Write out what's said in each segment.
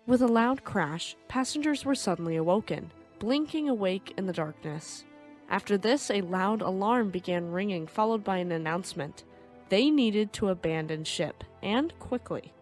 With a loud crash, passengers were suddenly awoken, blinking awake in the darkness. After this, a loud alarm began ringing, followed by an announcement. They needed to abandon ship, and quickly.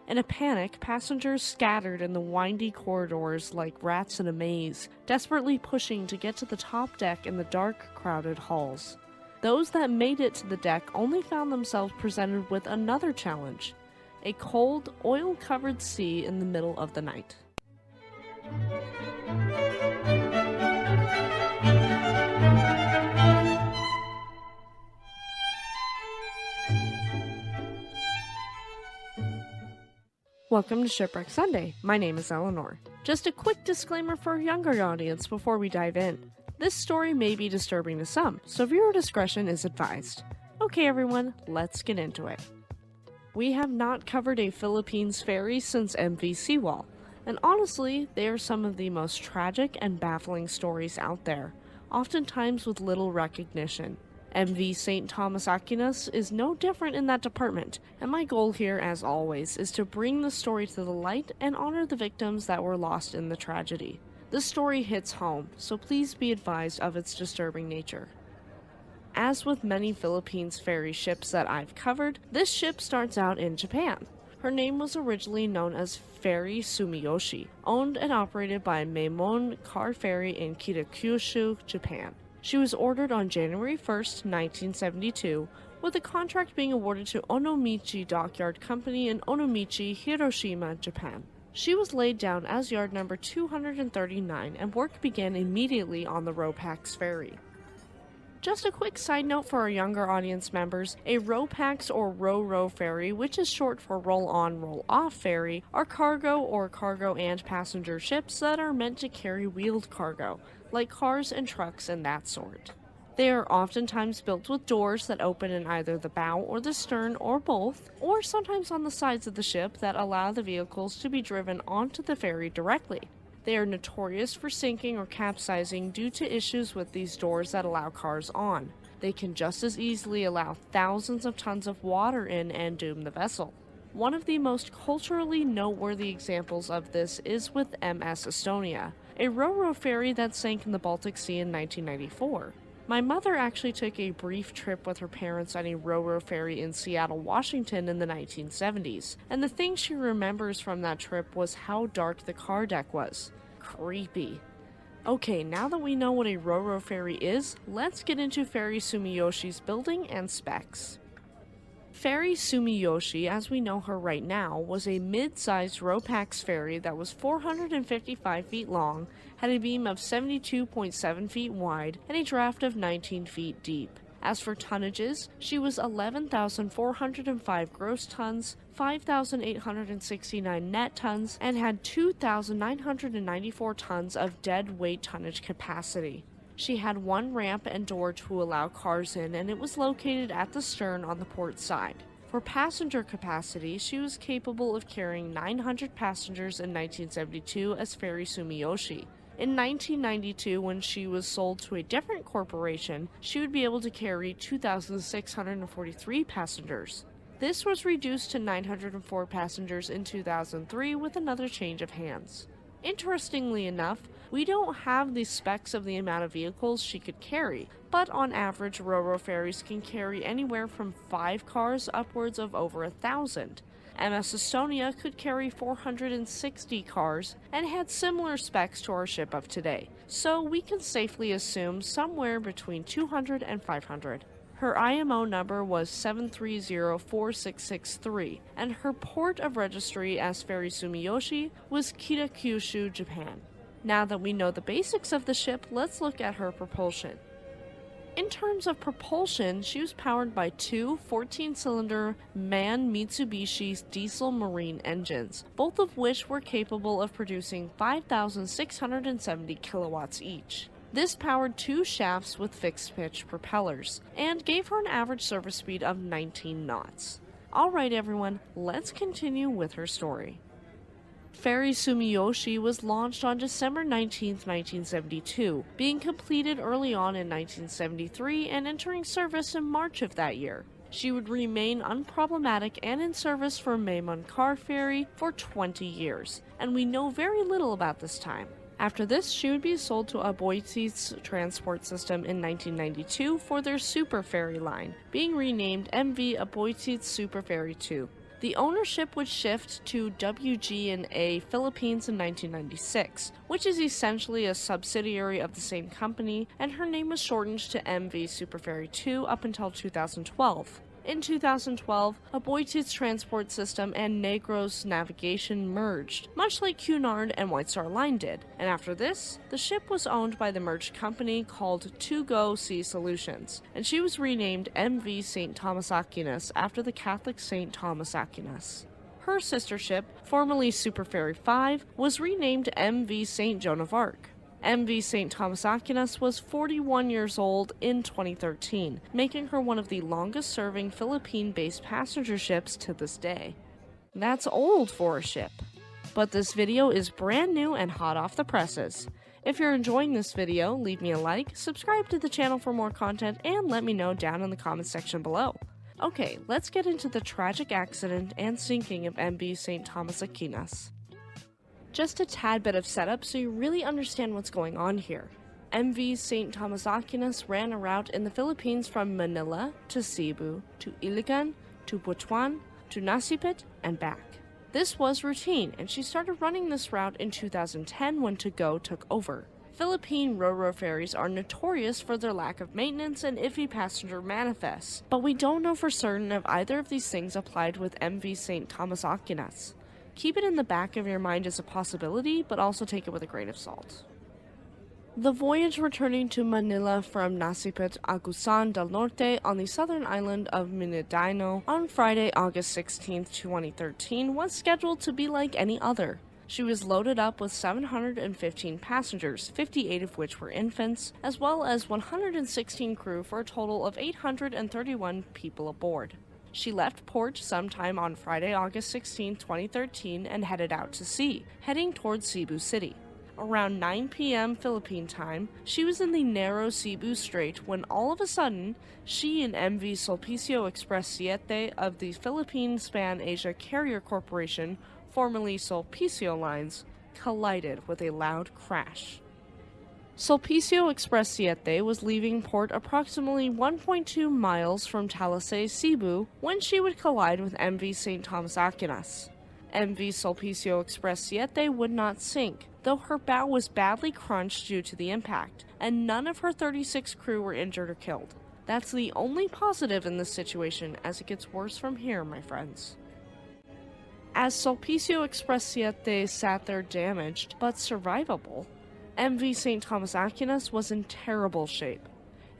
In a panic, passengers scattered in the windy corridors like rats in a maze, desperately pushing to get to the top deck in the dark, crowded halls. Those that made it to the deck only found themselves presented with another challenge: a cold, oil-covered sea in the middle of the night. Welcome to Shipwreck Sunday. My name is Eleanor. Just a quick disclaimer for a younger audience before we dive in. This story may be disturbing to some, so viewer discretion is advised. Okay everyone, let's get into it. We have not covered a Philippines ferry since MV Seawall, and honestly, they are some of the most tragic and baffling stories out there, oftentimes with little recognition. MV St. Thomas Aquinas is no different in that department, and my goal here, as always, is to bring the story to the light and honor the victims that were lost in the tragedy. This story hits home, so please be advised of its disturbing nature. As with many Philippines ferry ships that I've covered, this ship starts out in Japan. Her name was originally known as Ferry Sumiyoshi, owned and operated by Maimon Car Ferry in Kitakyushu, Japan. She was ordered on January 1st, 1972, with the contract being awarded to Onomichi Dockyard Company in Onomichi, Hiroshima, Japan. She was laid down as yard number 239 and work began immediately on the RoPax ferry. Just a quick side note for our younger audience members, a RoPax or RORO ferry, which is short for roll-on, roll-off ferry, are cargo or cargo and passenger ships that are meant to carry wheeled cargo, like cars and trucks and that sort. They are oftentimes built with doors that open in either the bow or the stern or both, or sometimes on the sides of the ship that allow the vehicles to be driven onto the ferry directly. They are notorious for sinking or capsizing due to issues with these doors that allow cars on. They can just as easily allow thousands of tons of water in and doom the vessel. One of the most culturally noteworthy examples of this is with MS Estonia, a RORO ferry that sank in the Baltic Sea in 1994. My mother actually took a brief trip with her parents on a RORO ferry in Seattle, Washington in the 1970s, and the thing she remembers from that trip was how dark the car deck was. Creepy. Okay, now that we know what a RORO ferry is, let's get into Ferry Sumiyoshi's building and specs. Ferry Sumiyoshi, as we know her right now, was a mid-sized RoPax ferry that was 455 feet long, had a beam of 72.7 feet wide, and a draft of 19 feet deep. As for tonnages, she was 11,405 gross tons, 5,869 net tons, and had 2,994 tons of dead weight tonnage capacity. She had one ramp and door to allow cars in, and it was located at the stern on the port side. For passenger capacity, she was capable of carrying 900 passengers in 1972 as Ferry Sumiyoshi. In 1992, when she was sold to a different corporation, she would be able to carry 2,643 passengers. This was reduced to 904 passengers in 2003 with another change of hands. Interestingly enough, we don't have the specs of the amount of vehicles she could carry, but on average RORO ferries can carry anywhere from 5 cars upwards of over 1,000. MS Estonia could carry 460 cars and had similar specs to our ship of today, so we can safely assume somewhere between 200 and 500. Her IMO number was 7304663, and her port of registry as Ferry Sumiyoshi was Kitakyushu, Japan. Now that we know the basics of the ship, let's look at her propulsion. In terms of propulsion, she was powered by two 14-cylinder MAN Mitsubishi diesel marine engines, both of which were capable of producing 5,670 kilowatts each. This powered two shafts with fixed-pitch propellers, and gave her an average service speed of 19 knots. Alright everyone, let's continue with her story. Ferry Sumiyoshi was launched on December 19, 1972, being completed early on in 1973 and entering service in March of that year. She would remain unproblematic and in service for Car Ferry for 20 years, and we know very little about this time. After this, she would be sold to Aboitiz Transport System in 1992 for their Super Ferry line, being renamed MV Aboitiz Super Ferry 2. The ownership would shift to WG&A Philippines in 1996, which is essentially a subsidiary of the same company, and her name was shortened to MV Super Ferry 2 up until 2012. In 2012, Aboitiz Transport System and Negros Navigation merged, much like Cunard and White Star Line did, and after this, the ship was owned by the merged company called 2Go Sea Solutions, and she was renamed MV St. Thomas Aquinas after the Catholic St. Thomas Aquinas. Her sister ship, formerly Super Ferry 5, was renamed MV St. Joan of Arc. MV St. Thomas Aquinas was 41 years old in 2013, making her one of the longest-serving Philippine-based passenger ships to this day. That's old for a ship. But this video is brand new and hot off the presses. If you're enjoying this video, leave me a like, subscribe to the channel for more content, and let me know down in the comments section below. Okay, let's get into the tragic accident and sinking of MV St. Thomas Aquinas. Just a tad bit of setup so you really understand what's going on here. MV St. Thomas Aquinas ran a route in the Philippines from Manila to Cebu, to Iligan, to Butuan, to Nasipit, and back. This was routine, and she started running this route in 2010 when To Go took over. Philippine RORO ferries are notorious for their lack of maintenance and iffy passenger manifests, but we don't know for certain if either of these things applied with MV St. Thomas Aquinas. Keep it in the back of your mind as a possibility, but also take it with a grain of salt. The voyage returning to Manila from Nasipit, Agusan del Norte on the southern island of Mindanao on Friday, August 16, 2013 was scheduled to be like any other. She was loaded up with 715 passengers, 58 of which were infants, as well as 116 crew for a total of 831 people aboard. She left port sometime on Friday, August 16, 2013 and headed out to sea, heading towards Cebu City. Around 9 p.m. Philippine time, she was in the narrow Cebu Strait when all of a sudden, she and MV Sulpicio Express 7 of the Philippine Span Asia Carrier Corporation, formerly Sulpicio Lines, collided with a loud crash. Sulpicio Express 7 was leaving port approximately 1.2 miles from Talisay, Cebu, when she would collide with MV St. Thomas Aquinas. MV Sulpicio Express 7 would not sink, though her bow was badly crunched due to the impact, and none of her 36 crew were injured or killed. That's the only positive in this situation, as it gets worse from here, my friends. As Sulpicio Express 7 sat there damaged, but survivable, MV St. Thomas Aquinas was in terrible shape.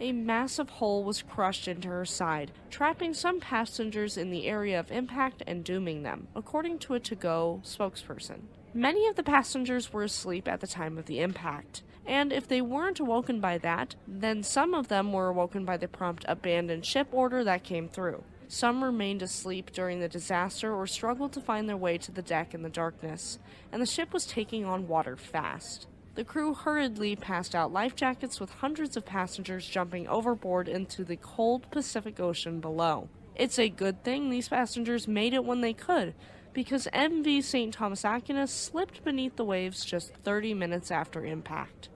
A massive hole was crushed into her side, trapping some passengers in the area of impact and dooming them, according to a To Go spokesperson. Many of the passengers were asleep at the time of the impact, and if they weren't awoken by that, then some of them were awoken by the prompt abandon ship order that came through. Some remained asleep during the disaster or struggled to find their way to the deck in the darkness, and the ship was taking on water fast. The crew hurriedly passed out life jackets with hundreds of passengers jumping overboard into the cold Pacific Ocean below. It's a good thing these passengers made it when they could, because MV St. Thomas Aquinas slipped beneath the waves just 30 minutes after impact.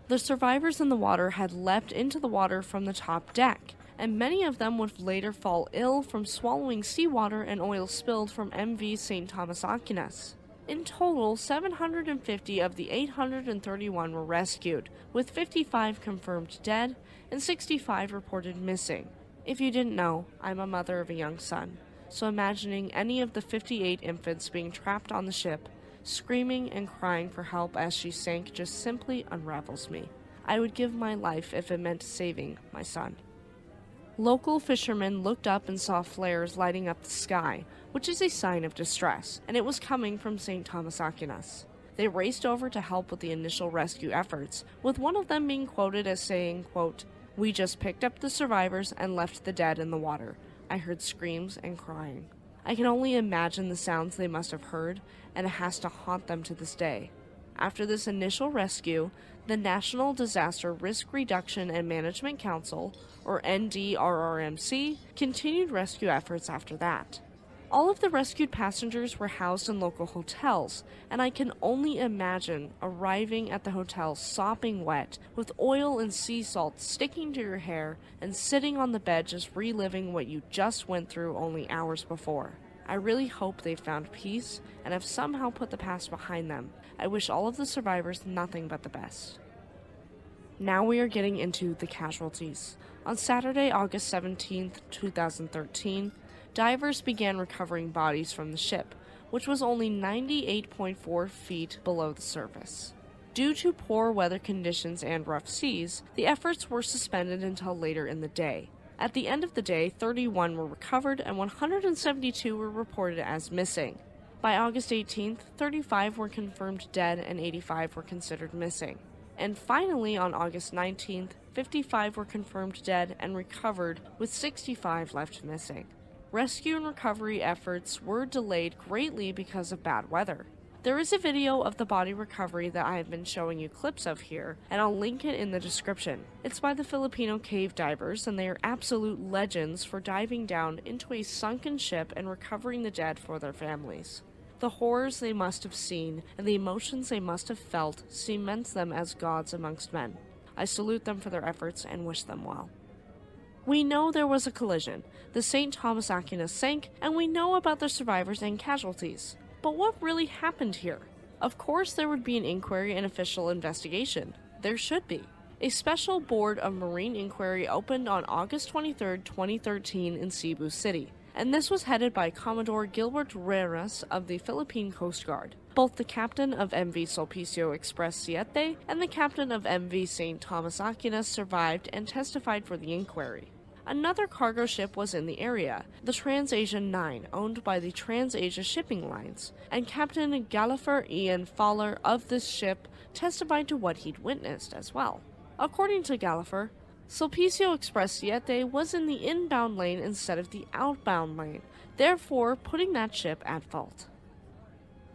The survivors in the water had leapt into the water from the top deck, and many of them would later fall ill from swallowing seawater and oil spilled from MV St. Thomas Aquinas. In total, 750 of the 831 were rescued, with 55 confirmed dead and 65 reported missing. If you didn't know, I'm a mother of a young son, so imagining any of the 58 infants being trapped on the ship, screaming and crying for help as she sank just simply unravels me. I would give my life if it meant saving my son. Local fishermen looked up and saw flares lighting up the sky, which is a sign of distress, and it was coming from St. Thomas Aquinas. They raced over to help with the initial rescue efforts, with one of them being quoted as saying, quote, "We just picked up the survivors and left the dead in the water. I heard screams and crying." I can only imagine the sounds they must have heard, and it has to haunt them to this day. After this initial rescue, The National Disaster Risk Reduction and Management Council, or NDRRMC, continued rescue efforts after that. All of the rescued passengers were housed in local hotels, and I can only imagine arriving at the hotel sopping wet, with oil and sea salt sticking to your hair, and sitting on the bed just reliving what you just went through only hours before. I really hope they've found peace and have somehow put the past behind them. I wish all of the survivors nothing but the best. Now we are getting into the casualties. On Saturday, August 17, 2013, divers began recovering bodies from the ship, which was only 98.4 feet below the surface. Due to poor weather conditions and rough seas, the efforts were suspended until later in the day. At the end of the day, 31 were recovered and 172 were reported as missing. By August 18th, 35 were confirmed dead and 85 were considered missing. And finally, on August 19th, 55 were confirmed dead and recovered, with 65 left missing. Rescue and recovery efforts were delayed greatly because of bad weather. There is a video of the body recovery that I have been showing you clips of here, and I'll link it in the description. It's by the Filipino cave divers, and they are absolute legends for diving down into a sunken ship and recovering the dead for their families. The horrors they must have seen and the emotions they must have felt cements them as gods amongst men. I salute them for their efforts and wish them well. We know there was a collision. The St. Thomas Aquinas sank, and we know about the survivors and casualties. But what really happened here? Of course there would be an inquiry and official investigation. There should be. A special board of marine inquiry opened on August 23, 2013 in Cebu City, and this was headed by Commodore Gilbert Reras of the Philippine Coast Guard. Both the captain of MV Sulpicio Express Siete and the captain of MV St. Thomas Aquinas survived and testified for the inquiry. Another cargo ship was in the area, the TransAsia 9, owned by the TransAsia Shipping Lines, and Captain Gallagher Ian Fowler of this ship testified to what he'd witnessed as well. According to Gallagher, Sulpicio Express Siete was in the inbound lane instead of the outbound lane, therefore putting that ship at fault.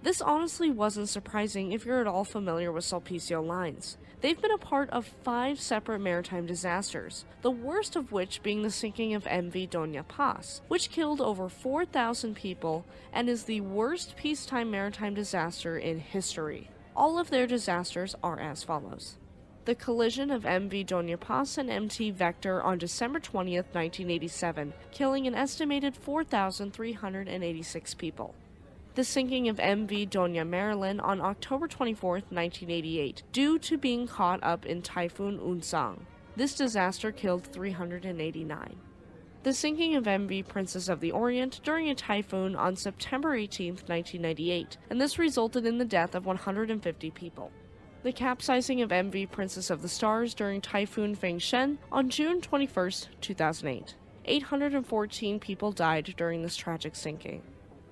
This honestly wasn't surprising if you're at all familiar with Sulpicio Lines. They've been a part of 5 separate maritime disasters, the worst of which being the sinking of MV Dona Paz, which killed over 4,000 people and is the worst peacetime maritime disaster in history. All of their disasters are as follows. The collision of MV Dona Paz and MT Vector on December 20th, 1987, killing an estimated 4,386 people. The sinking of MV Dona Marilyn on October 24, 1988, due to being caught up in Typhoon Unsang. This disaster killed 389. The sinking of MV Princess of the Orient during a typhoon on September 18, 1998, and this resulted in the death of 150 people. The capsizing of MV Princess of the Stars during Typhoon Fengshen on June 21, 2008. 814 people died during this tragic sinking.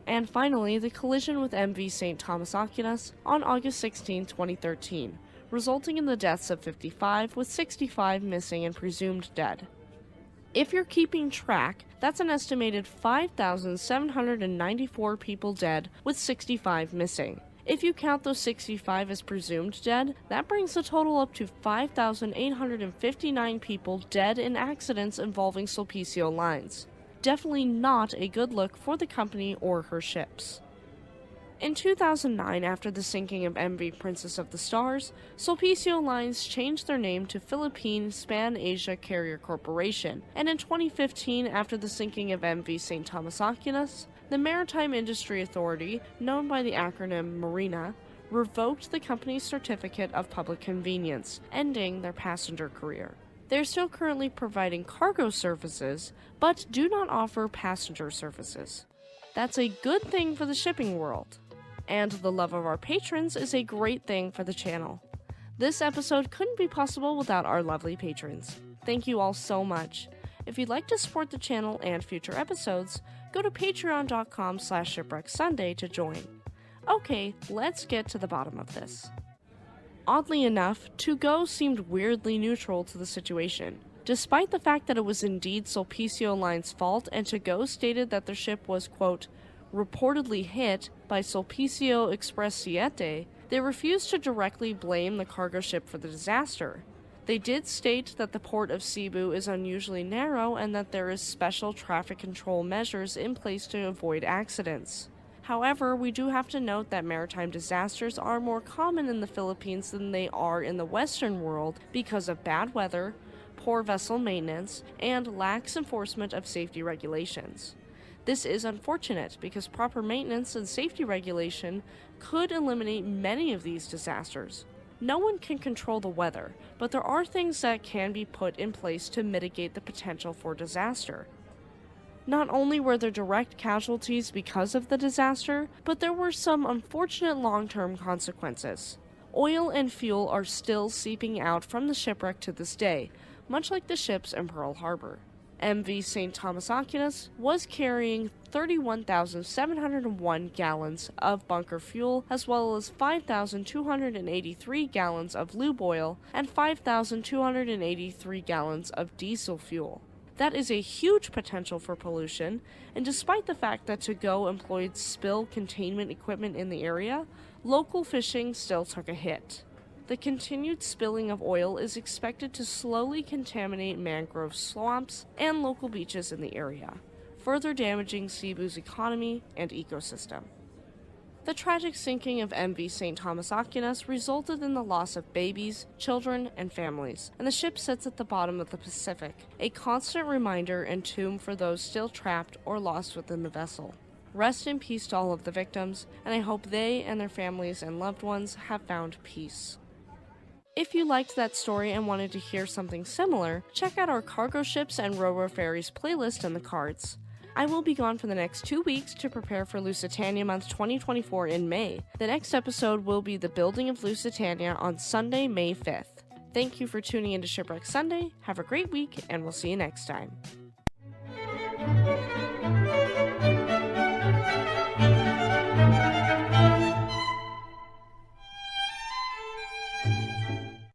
And finally, the collision with MV St. Thomas Aquinas on August 16, 2013, resulting in the deaths of 55, with 65 missing and presumed dead. If you're keeping track, that's an estimated 5,794 people dead, with 65 missing. If you count those 65 as presumed dead, that brings the total up to 5,859 people dead in accidents involving Sulpicio Lines. Definitely not a good look for the company or her ships. In 2009, after the sinking of MV Princess of the Stars, Sulpicio Lines changed their name to Philippine Span Asia Carrier Corporation, and in 2015, after the sinking of MV St. Thomas Aquinas, the Maritime Industry Authority, known by the acronym MARINA, revoked the company's certificate of public convenience, ending their passenger career. They're still currently providing cargo services, but do not offer passenger services. That's a good thing for the shipping world. And the love of our patrons is a great thing for the channel. This episode couldn't be possible without our lovely patrons. Thank you all so much. If you'd like to support the channel and future episodes, go to patreon.com/shipwrecksunday to join. Okay, let's get to the bottom of this. Oddly enough, To Go seemed weirdly neutral to the situation. Despite the fact that it was indeed Sulpicio Line's fault, and To Go stated that their ship was, quote, reportedly hit by Sulpicio Express Siete, They refused to directly blame the cargo ship for the disaster. They did state that the port of Cebu is unusually narrow and that there is special traffic control measures in place to avoid accidents. However, we do have to note that maritime disasters are more common in the Philippines than they are in the Western world because of bad weather, poor vessel maintenance, and lax enforcement of safety regulations. This is unfortunate because proper maintenance and safety regulation could eliminate many of these disasters. No one can control the weather, but there are things that can be put in place to mitigate the potential for disaster. Not only were there direct casualties because of the disaster, but there were some unfortunate long-term consequences. Oil and fuel are still seeping out from the shipwreck to this day, much like the ships in Pearl Harbor. MV St. Thomas Aquinas was carrying 31,701 gallons of bunker fuel, as well as 5,283 gallons of lube oil and 5,283 gallons of diesel fuel. That is a huge potential for pollution, and despite the fact that To-Go employed spill containment equipment in the area, local fishing still took a hit. The continued spilling of oil is expected to slowly contaminate mangrove swamps and local beaches in the area, further damaging Cebu's economy and ecosystem. The tragic sinking of MV St. Thomas Aquinas resulted in the loss of babies, children, and families, and the ship sits at the bottom of the Pacific, a constant reminder and tomb for those still trapped or lost within the vessel. Rest in peace to all of the victims, and I hope they and their families and loved ones have found peace. If you liked that story and wanted to hear something similar, check out our Cargo Ships and RORO Ferries playlist in the cards. I will be gone for the next 2 weeks to prepare for Lusitania Month 2024 in May. The next episode will be the building of Lusitania on Sunday, May 5th. Thank you for tuning into Shipwreck Sunday, have a great week, and we'll see you next time.